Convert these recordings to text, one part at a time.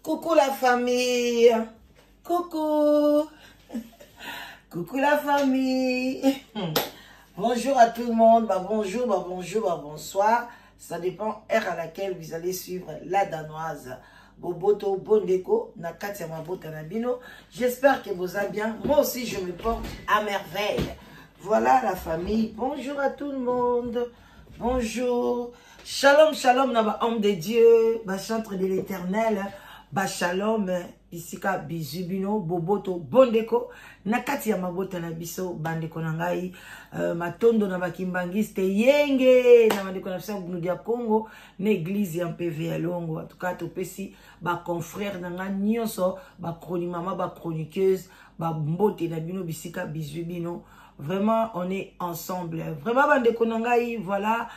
Coucou la famille. Coucou. Coucou la famille. Bonjour à tout le monde. Bonjour, bonjour, bonsoir. Ça dépend heure à laquelle vous allez suivre la danoise. Boboto Bondeko, Nakatia Mabota Nabino. J'espère que vous allez bien. Moi aussi, je me porte à merveille. Voilà la famille. Bonjour à tout le monde. Bonjour. Shalom, shalom, naba homme de Dieu. Chantre de l'éternel. Shalom. Isika bizubino boboto bondeko nakati ya mabota na biso bandeko nangai matondo na bakimbangiste yenge na bandeko na biso ya Congo na église ya PV ya Longo en tout cas topesi ba confrère nanga nyonso ba chroniqueuse ba chroniqueuse ba mbote na bino bisika bizubino vraiment on est ensemble vraiment bandeko nangai voilà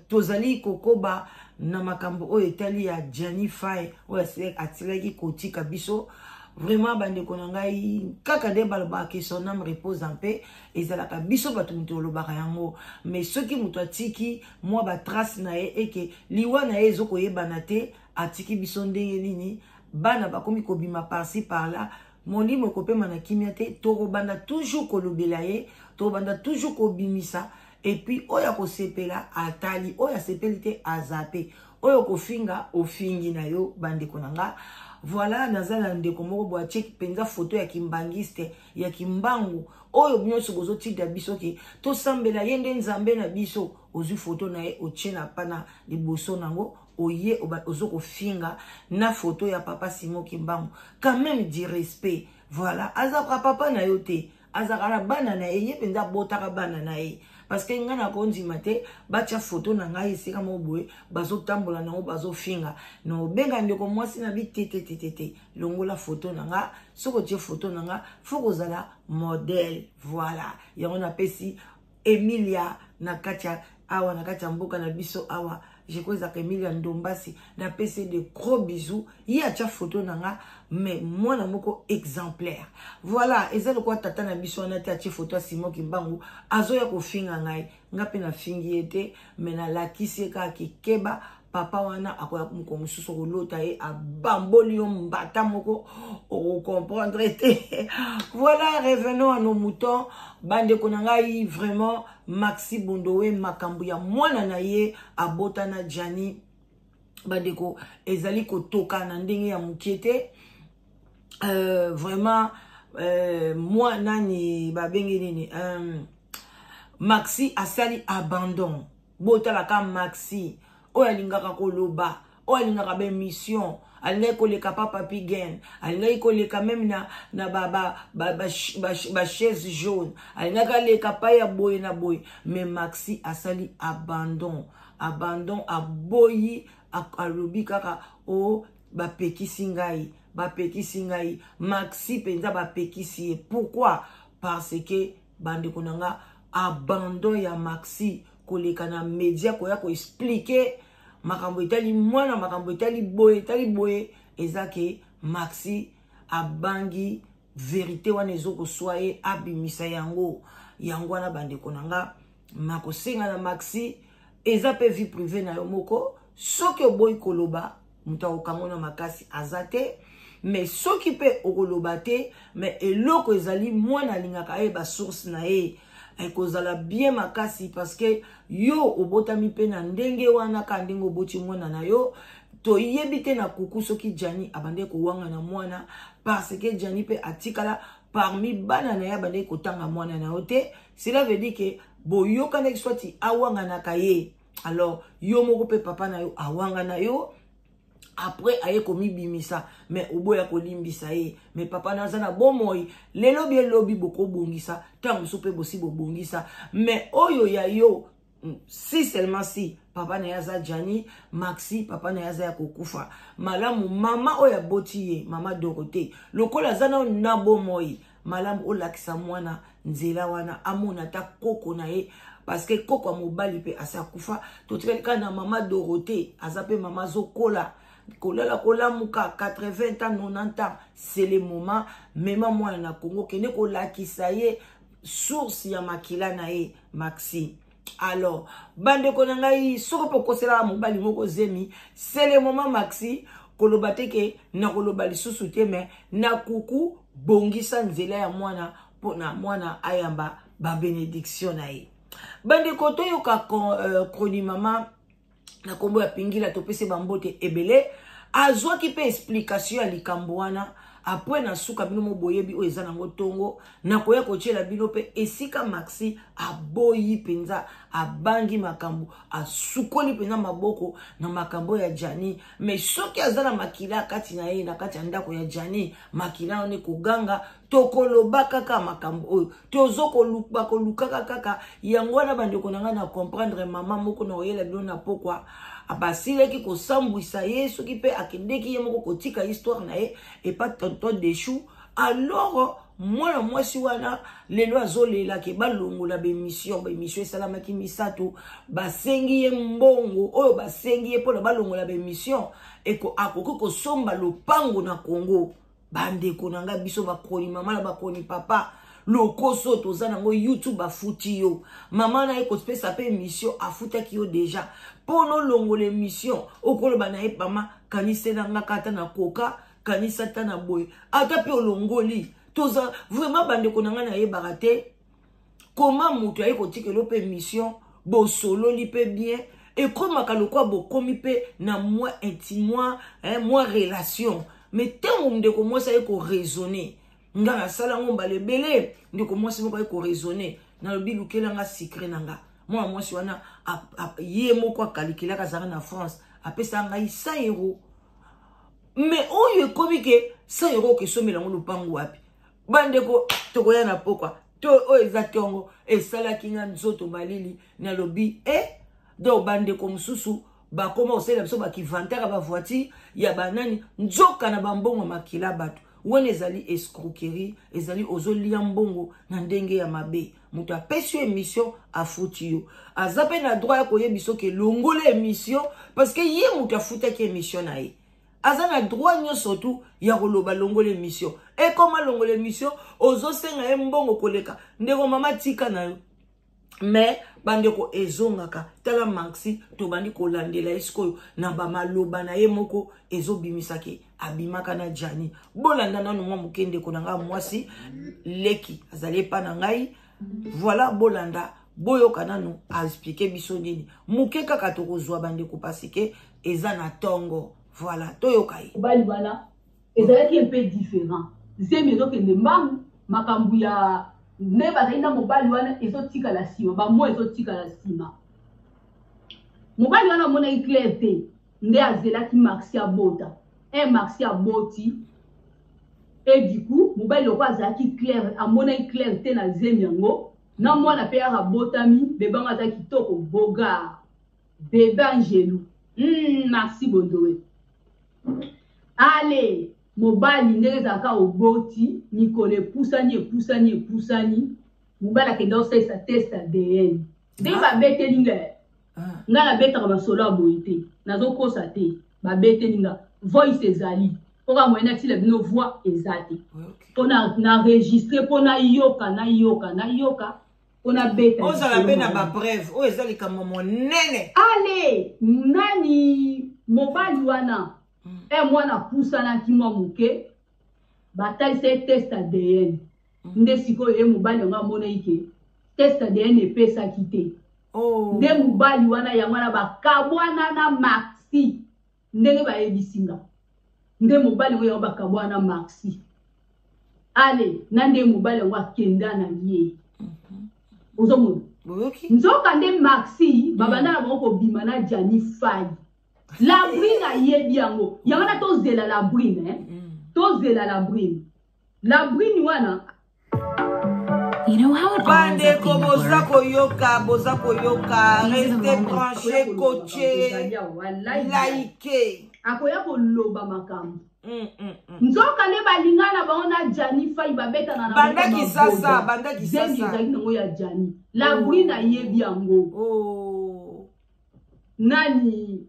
tozali kokoba na makambo o etali ya Jani Fai o se atilaki kotika biso vraiment bande konangai kaka de balba ke son âme repose en paix ezalaka biso batu mutolo baka yango mais ceux qui muto atiki moi ba trace na e ke liwa na ezoko yebana te atiki biso ndenge nini bana bakomi kobima par-ci par-là mon limo kopema na kimia te to banda toujours kolobela ye to banda toujours kobimisa. Et puis, oya ko sepela atali, oya sepelite azape, oya ko finga ofingi na yo bandeko nanga. Voilà, nazala ndeko moko boa check penza photo ya kimbangiste, ya kimbangu. Oyo binyoso bozo tida biso ki to sambela yende nzambe na biso ozu photo na ye ochena pana liboso nango oye ozo ko finga na photo ya papa Simon Kimbangu. Quand même du respect. Voilà, azaka papa na yo te, azaka na bana na ye penza botaka bana na ye. Parce que ngana kondi mate bacha photo na ngai sika moboe bazo tambola na bazo finga no benga ndeko mwasi na bitete longola photo na nga soko tie photo na nga foko zala modèle voilà ya on apesi Emilia na kacha awa na kacha mboka na biso awa je crois que Emilia Ndombasi na pesi de gros bisous y a cha photo na nga mais moi na moko exemplaire voilà ezalo kwa tata na biso na te atie photo Simon Kimbangu azoya ko finga ngai ngape na fingi ete mais na lakisi ka keba papa wana akoya ko mususu ko lota e abamboli yo mbata moko o comprendre te voilà revenons à nos moutons bande konangai vraiment Maxi Bondowe makambu ya mwana na ye abota na Jani bandeko ezali ko toka na ndenge ya mukiete. Vraiment moi nani babengi nini Maxi asali abandon botala ka Maxi oya lingaka koloba oya lingaka be mission alinga koleka papa pigen alinga koleka même na ba chaise jaune alinga kaleka pa ya boye na boye mais Maxi asali abandon aboyi alobi kaka o bapekisi ngai Maxi penza bapekisi. Pourquoi? Parce que bande konanga abandon ya Maxi koleka na media koya ko expliquer makambo etali mwana makambo etali boye ezake Maxi abangi vérité wana ezoko soye abimisa yango na bande konanga makosenga na Maxi eza pe vie privée na yo moko soki oboyi koloba muta okangona makasi azate mais soki pe okolobate mais eloko ezali mwana lingaka e ba source na e ekozala bien makasi parce que yo obotami pe na ndenge wana ka ndenge oboti mwana na yo to yebite na kuku soki Jani abande ko wanga na mwana parce que Jani pe atikala parmi bana na ya bande ko tanga mwana na ote. Cela veut dire que boyoka na kiswati awanga na kaye alors yo moko pe papa na yo awanga na yo après aye komi bimisa mais oboya kolimbisa ye mais papa nazana bomoi lelo bien lobi boko bongisa tango sope bosi bo bongisa mais oyo ya yo si seulement si papa na yaza Jani Maxi papa na yaza ya kokufa malamu mama oya boti ye mama Dorothée lokola zana na bomoi malamu olakisa mwana nzela wana amona ta koko na ye parce que koko mobali pe asa kufa to tika na mama Dorothée azape mama zokola kola muka 80 ans 90 ans c'est le moment même moi na Congo kene ko lakisa ye source ya makila na ye Maxi. Alors bande konanga yi soko poko sela mobali moko zemi c'est le moment Maxi kolobate ke na koloba lisusu te me na kuku bongisa nzela ya mwana pona mwana ayamba ba bénédiction na ye. Bande koto yoka kroni mama na kombo ya pingila topese bambote ebele azwa ki pe explication ya likambo wana après na suka bino mo boyebi o eza nango tongo na koya kochela bino pe esika Maxi aboyi penza abangi makambo asukoli penza maboko na makambo ya Jani mais soki azana makila kati na ye na kati ya ndako ya Jani makila one koganga tokoloba kaka makambo oyo tozoko luka kaka yango wana bandeko nanga na comprendre mama moko na oyela bino na pokwa abasileki ko sambwisa Yesu ki pe akendeki ye moko kotika histoire na ye et pas tonton Deshu. Alors mwana mwasi wana lelo azolela ke balongola bemission esalamaki misato basengi ye mbongo oyo basengi ye pona balongola bemission eko akoki kosomba lopango na Congo. Bandeko nanga biso bakoni mama na bakoni papa lokoso toza nango YouTube afuti yo mama na eko spesa pe émission afutaki yo déjà pono longola émission okoloba na ye mama kanisa nanga kata na koka kanisa ta na boy ata pe olongoli toza vraiment bandeko nanga na ye barate comment mutu aye kotikelo pe émission bo solo li pe bien et comment kalokwa bo komi pe na moi intime moi relation mais tant ndeko moi ça eko raisonner ngana sala ngomba lebele ndeko moi c'est moko eko raisonner na lobi lukela nga secret nanga moi si wana ye moko akalikila kazanga na France apesa ngai 100 €. Mais oyo ekomi ke 100 € ke somela ngo lupango wapi bandeko tokoya na pokwa to o eza tongo esala kinga nzoto malili na lobi do bandeko mususu bakoma osela biso bakivantaka ba voiture ya banani nzoka na bambongo makila bato wone ezali escroquerie ezali ozolia mbongo na ndenge ya mabe mutu apesi émission afuti yo azape na droit ya koyebiso ke longola émission parce que ye mutu afutaki émission na ye aza na droit nyonso tu ya koloba longola émission et koma longola émission ozosenga ye mbongo koleka ndeko mama tika na yo mais bandeko ezongaka tala Maxi to bandi kolandela eskoyo na ba maloba na ye moko ezobimisaki abimaka na Jani bolanda nanu mwa mukende ko nanga mwasi leki azali pa na ngai voilà bolanda boyoka nanu a expliquer biso nini muke kaka to kozwa bandeko pasike eza na tongo voilà toyoka yi bali bala ezalaki un peu différent zemezo ke ndembangu makambu ya ne bazaina mobali wana ezotika la sima ba mo ezotika la sima mobali wana mona clair te nde azela ki Maxi abota Maxi aboti et du coup mobali loko azaki clair amona clair te na zemi yango na mwana pe abotami beba ngaza kitoko boga bébé Angelu Maxi bondowe allez mobali ndenge zaka oboti nikole pusani mobali akenda osalisa test ADN nde babeteli nga nga nabetaka masolo ya boye te nazokosa te babeteli nga voice ezali mpoka moyena tila bino voix eza te mpona na registre mpona yoka mpona beta ozala mpe na babreve oyo eza likambo monene ale nani mobali wana mwana pusanaki mwa muke batalisa test ADN nde sikoyo ye mobali yango amona ike test ADN epesaki te nde mobali wana yango wana bakabwana na Maxi ndenge bayebisinga nde mobali oyo yango bakabwana na Maxi ale na nde mobali yango akenda na ye ozomona nzoka nde Maxi babanda na bango kobima na Jani Fay la brine ayebi yango na tozela la brine tozela la brine wana You know how it all ends up being boza koyoka restez branché coaché like akoya koloba makambo nzoka ne balingana baona Jani Fay babetana na bandaki sasa nango ya Jani la brine ayebi yango nani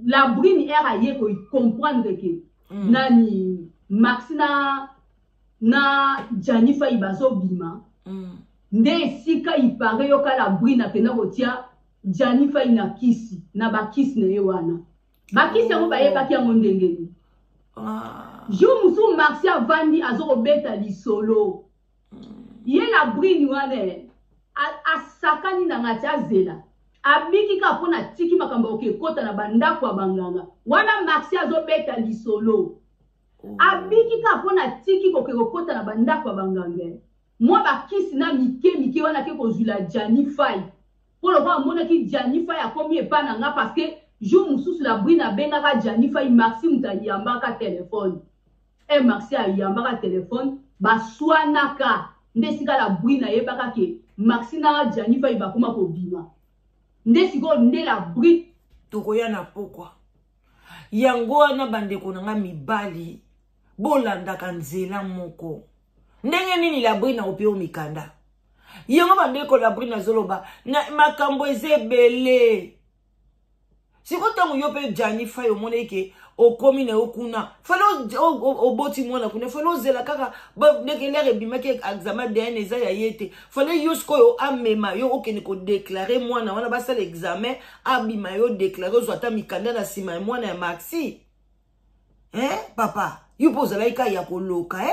la brine era ye ko comprendre que nani Maxi na Jani Fay bazo bima nde sika ipare yoka la brine akenda kotia Jani Fay na kisi na bakisi na ye wana bakisi yango bayebaki yango ndengeni jour musu Maxi avandi azokobeta lisolo ye la brine wane asakani na ngati azela abiki ka pona tiki makambo okekota na bandako ya banganga wana Maxi azobeta lisolo abiki ka pona tiki kokekota na bandako ya banganga moi bakisi na mike wana ke kozula Janify pour le voir mona ki Janify akomi epana nga parce que jour mususu la brine abengaka Janify Maxi mutayambaka téléphone Maxi ayambaka téléphone baswanaka ndesika la brine ayebaka ke Maxi na Janify bakoma kobima ndesiko nde la brine tokoya na pokwa yango wana bandeko nanga mibali bolandaka nzela moko ndenge nini la brine opeo mikanda yango bandeko la brine azoloba na makambo ezebele siko tango yo pe Janify omone ke okomi na okuna falo oboti mwana kuna falo zela kaka ndeke lere bimaki examen DNA eza ya yete falo yosko yo amema yo okene ko déclarer mwana wana basala examen abima yo déclarer ozwata mikanda na sima ya mwana ya Maxi papa yo poza laika ya koloka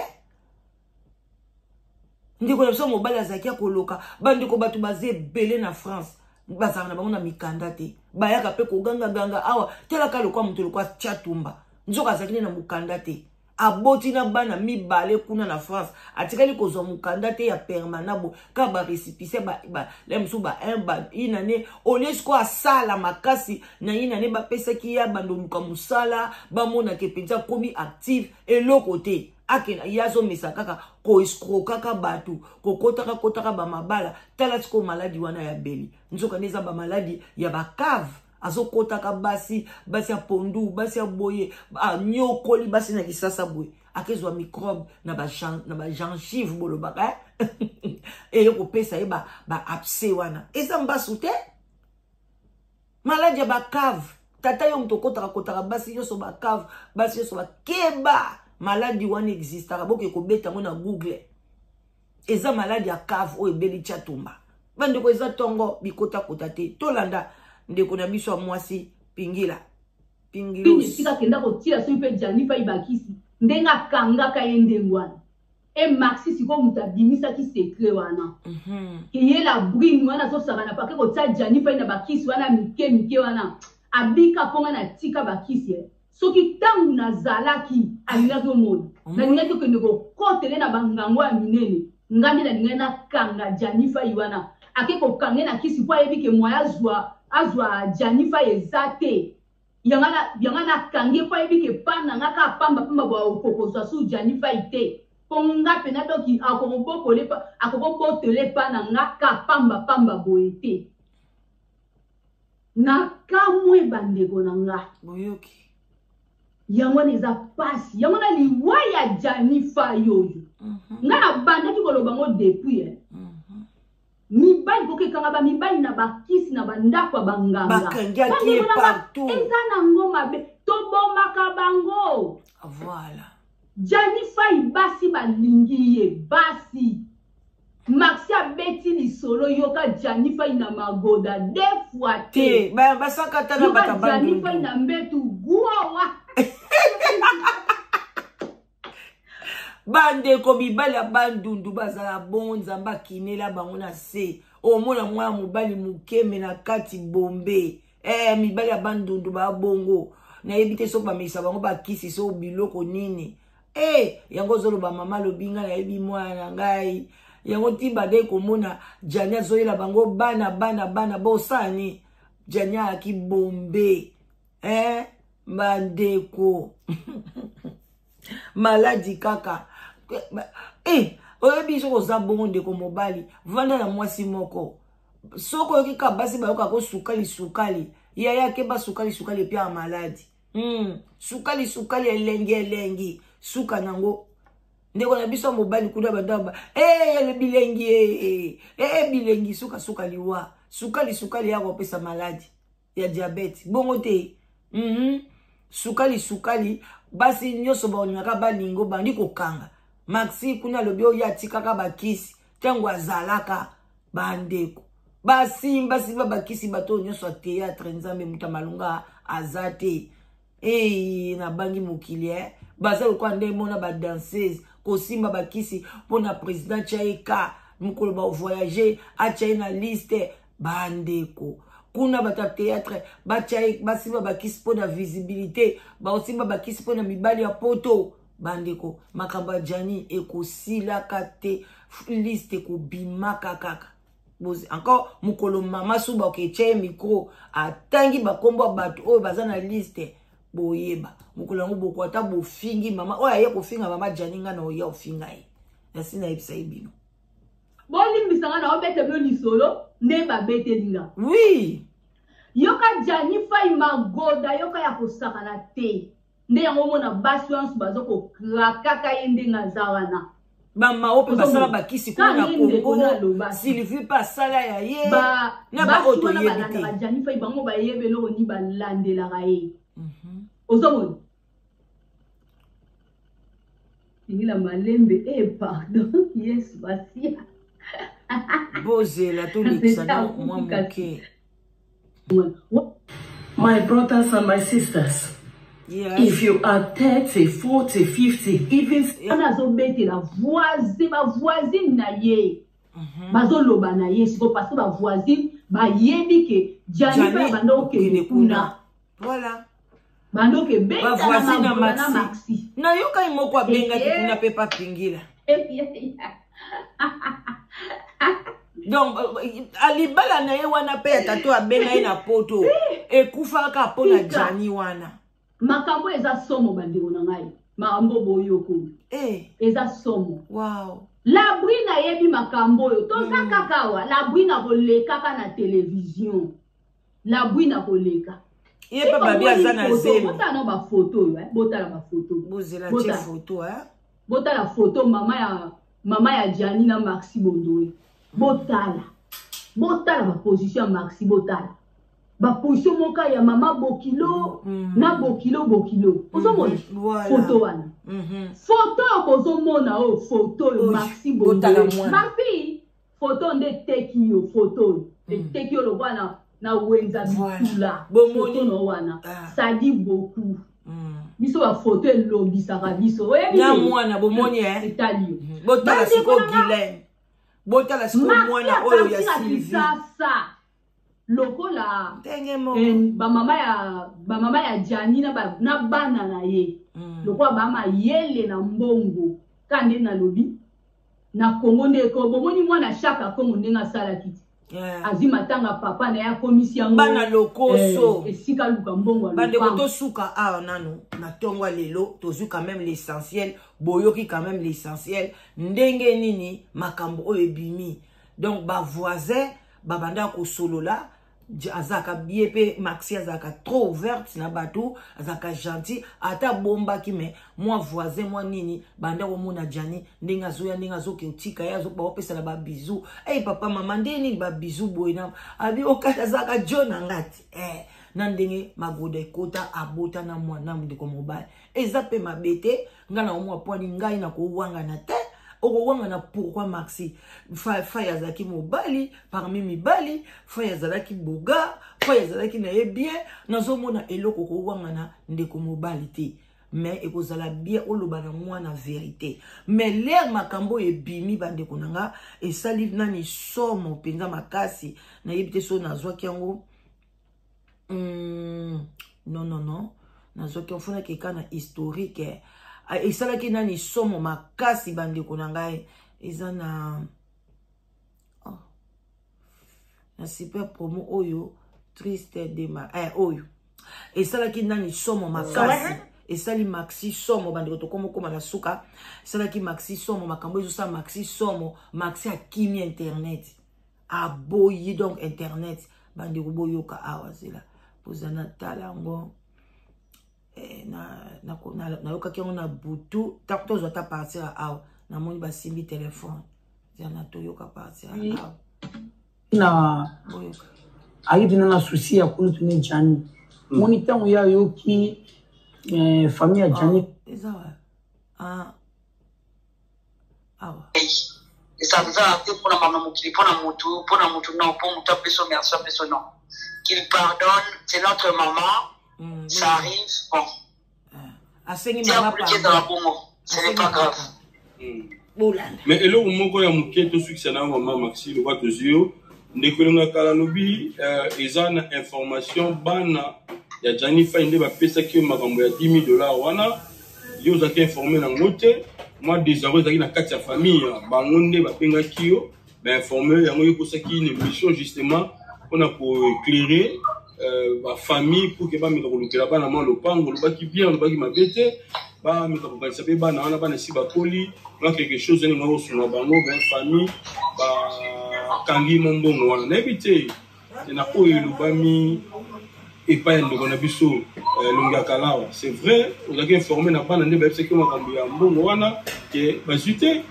ndiko na biso mobali azaki ya koloka bandiko batu baze belé na France bazaka na bango na mikanda te bayaka pe koganga awa telaka lokwa mutu lokwa Chatumba nzoka azaki na mukanda te aboti na bana mibale kuna na France atikali kozwa mukanda te ya permanabo ka ba récipicé ba lemsu ba inane olesko asala makasi na inane ba pesaki ya bandoluka musala ba mona ke penza komi active eloko te akena yazo mesakaka ko escrokaka batu ko kotaka ba mabala tala tiko maladi wana ya beli nzoka neza ba maladi ya bakave azokotaka basi ya pondu basi ya boye nyokoli basi na kisasa boye akezwa microbe na ba gengive bolobaka ko pesa ba abcès wana eza mbasu te maladi ya bakave tata yo mtokotaka basi yo so bakave basi yo so bakeba maladi wana existaka boke ko beta mo na Google eza maladi ya cave o ebeli Chatumba bande ko eza tongo bikota kota te tolanda ndeko na biso mwasi pingila sika kenda ko tira so pe Janify bakisi ndenga kanga ka yendengwana Maxi siko mutabimisa ki secret wana ke yela brine wana so sakana pake ko tsa Janify na bakisi wana mike wana abika ponga na tika bakisi soki tangu na zalaki alingaki omoni na lingaki okende kokotele na bangango ya minene ngambi na lingaki na kanga Janify wana ake kokange na kisi po ayebi ke moya azwa Janify eza te yanga na kange po ayebi ke pana ngaka pamba bwa okokozwa su Janify te po nga pena toki akokobotele pana ngaka pamba boye te na kamwe bandeko na nga boyoki yango neza pasi yango na liwa ya Janify yoyo nga na bandaki koloba ngo depuis mibali kokekanga ba mibali na bakisi na bandako ya banganga bakangaki partout eza na ngoma be tobomaka bango voilà Janify basi balingi ye basi Maxi abeti lisolo yoka Janify na magoda defwa te basaka tana batabandu Janify na mbetu guawa bandeko mibali ya bandundu bazala bonza mbakinela bango na se omona mwa mobali mukeme na kati bombe mibali ya bandundu ba bongo na yebite so bamisa bango bakisi so biloko nini yango zoloba mama lobinga na yebi mwana ngai yango timba de komona Jania zoyela bango bana bosani Jania aki bombe bandeko maladi kaka oyebi soko za bongo ndeko mobali vanda na mwasi moko soko yoki ka basi bayoka ko sukali yaya ke ba sukali pia maladi sukali elengi suka nango ndeko na biso mobali kuna bandaba le bilengi bilengi suka liwa sukali ya kopesa maladi ya diabete bongo te sukali basi nyoso baonyaka balingo bandi kokanga Maxi kuna lobi oyo atikaka bakisi tango azalaka bandeko basimba bakisi bato nyoso a théâtre nzambe muta malunga azate na bangi mokili Bazalo kwa nde mona ba danseuse. Kosimba bakisi pona président Chaika. Mukolo ba voyager. Achaye na liste. Bandeko. Kuna bata théâtre. Bachaye basimba bakisi pona visibilité. Baosimba bakisi pona mibali ya poto. Bandeko. Makamba Jani ekosila kate. Liste ko bimaka kaka. Encore mukolo mama suba okeche micro atangi bakombo bato oyo baza na liste boyeba mukolo ngo boko ata bofingi mama oya ye kofinga mama Janinga na oya ofinga ye nasina ebisa ibino bolimbisa na obete blo lisolo ne ba bete linga oui yoka Jani fai magoda yoka ya kosaka na te nde yango mona bassurance bazoko krakaka yende ngazawana Mama ope basala bakisi kuna Congo Sylvie pasala ya ye na ba auto yebite ba Jani fai bango ba yebelo ni ba landela ga ye ozomoni ingila malembe pardon yes basia bozela to lixana moi moke my brothers and my sisters. Yes. If you are 30, 40, 50, even la voisine na ye. Bazoloba na ye, siko parce ba voisine ba yebi ke Jani fa bando ke kuna. Voilà. Bando ke beta ba voisine na Maxi. Na yoka imoko abenga kuna pepa pingila. Donc alibala na ye wana pe tato abenga ina poto ekufa ka pona Jani wana. Makambo eza somo bandeko na ngai makambo boyoko eza somo wow la brina yebi makambo yo toza kakawa la brina koleka ka na télévision la brina koleka ye pa babia za na zelo bota no ba photo yo bota la ba photo bozela che photo bota la photo mama ya Jani na Maxi Bondoe bota la position Maxi botala ba position moka ya mama bokilo na bokilo ozomona photo wana photo kozomona o photo yo Maxi Bondoe ma fille photo nde teki yo photo teki yo lokwana na wenza bitula photo no wana ça dit beaucoup biso ba photo elobisaka biso na mwana bomoni etali botala siko Guylaine botala siko mwana oyo ya Sylvie lokola ba mama ya Jani na bana na ye lokola ba ma yele na mbongo kande na lobi na Kongo ndeko bomoni mwana shaka Kongo ndenga sala kiti azima tanga papa na ya komisi yango bana lokoso esika luka mbongo bande koto suka nano na tongo lelo tozu quand même l'essentiel boyoki quand même l'essentiel ndenge nini makambo oyo ebimi donc ba voisin babanda ko solola azaka biepe Maxi azaka trop ouverte na batou azaka gentil ata bomba ki me moi voisin moi nini banda ko mona Jani ndinga zo ke utika ya zo ba opesa na ba bisou papa mama ndeni ba bisou boina abi okata azaka John ngati na ndenge magoda ekota abota na mwana ndeko mobile eza pe mabete ngana omwa poni ngai na ko wanga na te Oko na pourquoi Maxi Faya zaki mobali parmi mibali Faya zalaki boga Faya zalaki na ye bien nazo mona eloko ko wanga na ndeko mobali te mais ekozala bien oloba na mwana vérité mais l'air makambo e bimi bandeko nanga esali nani somo penza makasi na yebite so nazwaki yango non nazwaki mfuna kekana historique esalaki nani somo makasi bandeko na ngai eza na super promo oyo triste dema oyo esalaki nani somo makasi esali Maxi somo bandeko tokomokoma na suka esalaki Maxi somo makambo ezosa Maxi somo Maxi akimi internet aboyi donc internet bandeko boyoka awa zela pozana talango na yoka ki na butu takto zota partir awa na moni basimbi telefone zana to yoka partir awa na ayidina na souci ya kulutu ne Jani moni tango ya yoki famille ya Jani ezawa awa ça vous a été pour la maman qui pour la moto non pour moto personne merci personne non qu'il pardonne c'est notre maman. Ça arrive, bon. asengi Tiens, mama pour le dans la bongo. Ce n'est pas grave. Mais eloko moko ya muke to succès na maman Maxi le bato zio ndekolenga kala lobi eza na information bana ya Jani Fine ba pesa ki makambo ya $10,000 wana yo za ki informer na ngote moi déjà ezaki na kati ya famille bango nde ba penga kio ba informer yango yo kosaki une mission justement on a pour éclairer ba famille pour que ba meka kolukela bana ma lopango lobaki bien lobaki mabete ba meka kokanisa pe bana wana bana si ba poli na quelque chose ni ngao suna bango ba famille ba kangi mombongo wana na ebite na ko elubami et pas un de biso longa kalawa c'est vrai on a informé na bana nde ba pesa ki makambo ya mbongo wana ke bazute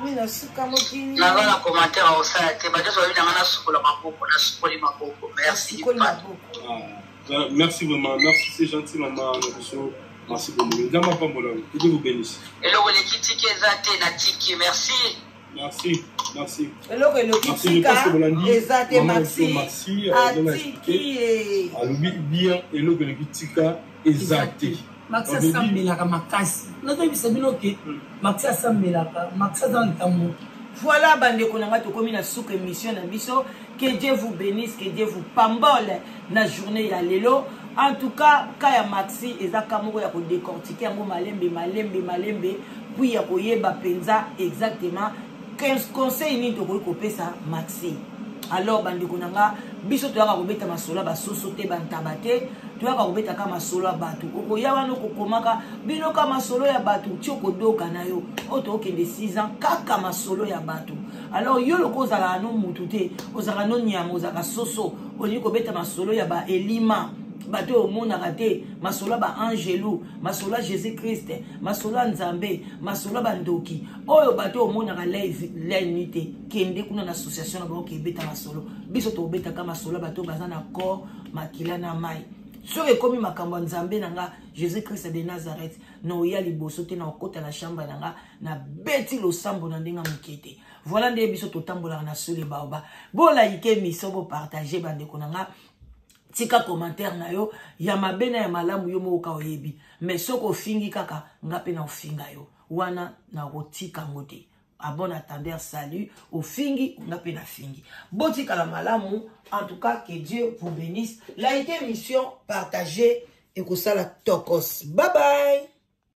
oui na suka mokili na bana commentaire au site ba juste na ngana sukola maboko na sukoli maboko merci merci vraiment merci c'est gentil maman biso merci beaucoup ndama pambola que Dieu vous bénisse eloko le kitike ezate na tiki merci merci eloko kitika ezate Maxi alobi bien eloko le kitika ezate Maxi asambelaka makasi nazoyebisa bino ke Maxi asambelaka Maxi aza ntambo. Voilà bandeko nanga tokomi na suka émission na biso. Que Dieu vous bénisse, que Dieu vous pambole na journée ya lelo. En tout cas kaya Maxi ezaka moko ya ko décortiquer yango malembe puis ya koyeba penza exactement 15 conseils ni to ko pesa Maxi. Alors bandeko nanga biso to yaka kobeta masolo ba sosote bantabate to yaka kobeta ka masolo ya batu okoya wana kokomaka bino ka masolo ya batu tioko doka na yo oto okende 6 ans kaka masolo ya batu. Alors yo loko zala no mutu te ozaka no nyama ozaka soso oni kobeta masolo ya ba elima bato au monde raté masolo ba angelou masolo Jésus Christ masolo nzambe masolo bandoki oyo bato au monde ra live l'unité kende kuna na association na ba ke beta masolo biso to beta ka masolo bato bazana corps makila na mai soki komi makambo nzambe nanga Jésus Christ de Nazareth no ya liboso te na okota na chamba nanga na beti lo sambo na ndenga mukete. Voilà nde biso to tambola na sole baoba bola ike miso bo partager bande konanga tika commentaire na yo ya mabena ya malamu yo moka oyebi mais soko fingi kaka ngape na ofinga yo wana na rotika ngote a bon attendeur salut au fingi ngape na fingi botika la malamu. En tout cas que Dieu vous bénisse. Like émission partagez et que ça la tokos. Bye bye.